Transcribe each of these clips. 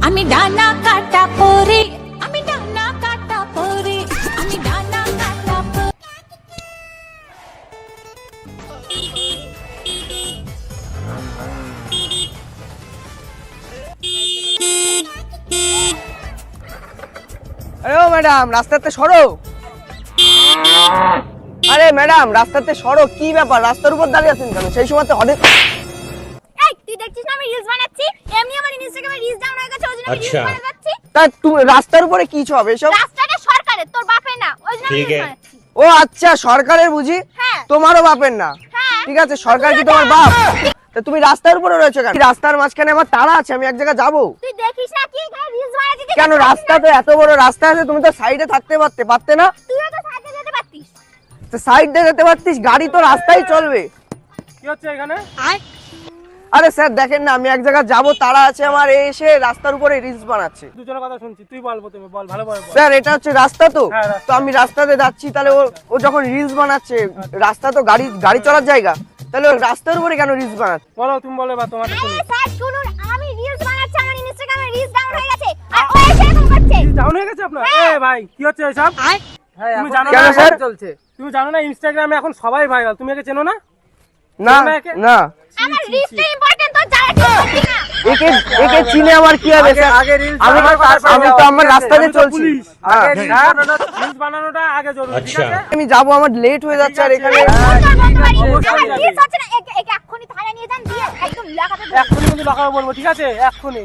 আমি ডানা কাটা পরে, আমি ডানা কাটা পরে, আমি ডানা কাটা পরে। আরে ও ম্যাডাম, রাস্তাতে সরো। আরে ম্যাডাম, রাস্তাতে সরো। কি ব্যাপার, রাস্তার উপর দাঁড়িয়ে আছেন কেন? সেই সময়তে হঠাৎ এই তুই দেখছিস না আমি রিলস বানাচ্ছি, এমনি আমার ইনস্টাগ্রামে রিলস ডাউন হয়ে গেছে, ওই জন্য রিলস বানাচ্ছি। তা তুমি রাস্তার উপরে কি হবে এসব? রাস্তাটা সরকারের, তোর বাপের না, ওই জন্য রিলস বানাচ্ছি। ও আচ্ছা, সরকারের বুঝি? হ্যাঁ। তোমারও বাপের না? হ্যাঁ। ঠিক আছে, সরকার কি তোমার বাপ? তা তুমি রাস্তার উপরে রয়েছো কেন? রাস্তার মাঝখানে আমার তাড়া আছে, আমি এক জায়গায় যাবো। তুই দেখিস না কি এখানে রিলস বানাচ্ছি? কেন, রাস্তা তো এত বড় রাস্তা আছে, তুমি তো সাইডে থাকতে পারতে না? তুইও তো সাইডে যেতে পারতিস। তো সাইডে যেতে পারতিস, গাড়ি তো রাস্তায় চলবে। কি হচ্ছে এখানে? আরে স্যার দেখেন না, আমি এক জায়গায় যাবো, তাড়া আছে আমার, এসে রাস্তার উপরে রিলস বানাচ্ছে। দুজনের কথা শুনছি, তুই বল প্রথমে, বল ভালোভাবে বল। স্যার এটা হচ্ছে রাস্তা তো, হ্যাঁ, রাস্তা। তো আমি রাস্তাতে যাচ্ছি, তাহলে ও যখন রিলস বানাচ্ছে, রাস্তা তো গাড়ি চলার জায়গা, তাহলে ও রাস্তার উপরে কেন রিলস বানাচ্ছে? বলো, তুমি বলো বা তোমারটা আরে শুনি। স্যার শুনুন, আমি রিলস বানাচ্ছি, আমার ইনস্টাগ্রামে রিলস ডাউন হয়ে গেছে, আর ও এসে এরকম করছে। ডাউন হয়ে গেছে আপনার? এ ভাই, কি হচ্ছে এসব? তুমি জানো কেন না স্যার? তুমি জানো না ইনস্টাগ্রামে এখন সবাই ভাইরাল, তুমি একে চেনো না? না চেনো একে? না, আমার রিলসটা ইম্পর্টেন্ট, তোর জানা কি করছিস না? একে চিনে আমার কি হবে স্যার? আমি তো আমার রাস্তাতে আমি তো চলছি। পুলিশ। হ্যাঁ। রিলস বানানোটা আগে জরুরি, ঠিক আছে? আমি যাবো, আমার লেট হয়ে যাচ্ছে, আর এখানে তোর বন্ধু বাড়ি, অবশ্যই আমার যাবে। রিলস হচ্ছে না, একে এক্ষুনি থানায় নিয়ে যান, দিয়ে একদম লাগাতে দেন। এক্ষুনি কিন্তু লাগাবো বলবো, ঠিক আছে? এক্ষুনি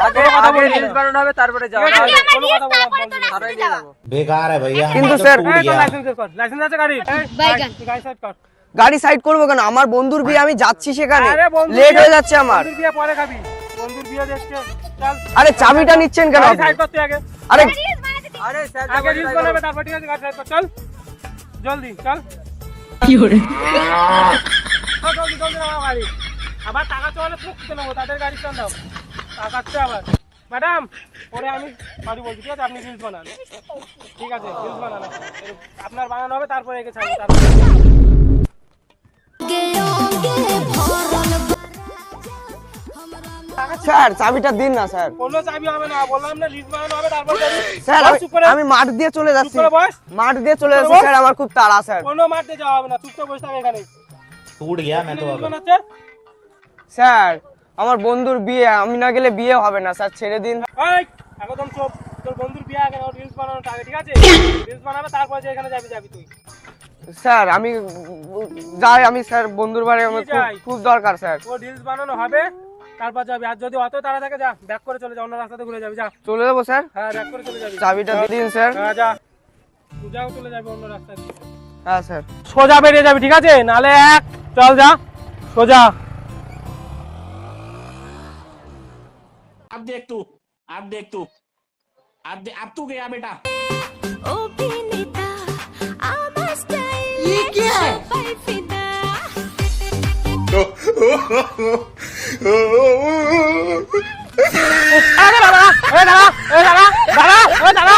আগে কথা বলবো না। বানানো হবে, তারপরে যাবো। আগে আমার কোনো রিলস, কথা বলা তারপরে বন্ধ তোর করো। রাস্তায় যাবো। बेकार है भैया কিন্তু हमने तो স্যার, टूट এই তো गया। লাইসেন্স কর, লাইসেন্স আছে গাড়ি? বাইগান। তুই গাড়ি সাইড কর। গাড়ি সাইড করবো কেন? আমার বন্ধুর বিয়ে, আমি যাচ্ছি সেখানে, আরে বন্ধুর লেট বিয়ে- হয়ে যাচ্ছে আমার। বন্ধুর বিয়ে পরে খাবি, বন্ধুর বিয়ে দেখতে চল। আরে চাবিটা নিচ্ছেন কেন গাড়ি আপনি? সাইড করতে আগে, আরে রিলস বানাতে দিন। আগে রিলস বানাবে, তারপর ঠিক আছে গাড়ি সাইড কর, চল জলদি চল। জলদি জলদি নামাও গাড়ি, আবার টাকা চলে পুকতে নেবো, তাদের গাড়ি চান দাও, টাকাচ্ছে আবার। ম্যাডাম, পরে আমি বাড়ি বলছি, ঠিক আছে? আপনি রিলস বানান, ঠিক আছে? রিলস বানান, আপনার বানানো হবে, তারপরে একে ছাড়বো, তারপরে স্যার চাবিটা দিন না স্যার। কোনো চাবি হবে না, বললাম না রিলস বানানো হবে, তারপর যাবি। স্যার বস, চুপ করে, আমি মাঠ দিয়ে চলে চুপ যাচ্ছি, করে বস। মাঠ দিয়ে চলে যাচ্ছি বস। স্যার, আমার খুব তাড়া স্যার। কোনো মারতে যাওয়া হবে না, চুপচাপ বসে থাক এখানে। टूट गया मैं तो রিলস अब বানাচ্ছে? স্যার আমার বন্ধুর বিয়ে, আমি না গেলে বিয়ে হবে না স্যার, ছেড়ে দিন। এই, একদম চুপ, তোর বন্ধুর বিয়ে আগে না, রিলস বানানোটা আগে, ঠিক আছে? রিলস বানাবে, তারপর যে এখানে যাবি তুই। স্যার আমি যাই, আমি স্যার বন্ধুর বাড়ি, আমার কি যাই? খুব দরকার স্যার। ও রিলস বানানো হবে, তারপর যাবি। আর যদি অত তাড়া থাকে, যা ব্যাক করে চলে যা, অন্য রাস্তাতে ঘুরে যাবি, যা। চলে যাবো স্যার, হ্যাঁ, ব্যাক করে চলে যাবি। চাবিটা দিয়ে দিন স্যার। হ্যাঁ, যা, তুই যাও, চলে যাবি অন্য রাস্তায়। হ্যাঁ স্যার। সোজা বেরিয়ে যাবি, ঠিক আছে? নালে চল, যা সোজা। अब देख तू, अब तू गया बेटा। ও বিনিতা, আমার স্টাইল সবাই ফিদা। দাঁড়া দাঁড়া দাঁড়া দাঁড়া দাঁড়া দাঁড়া।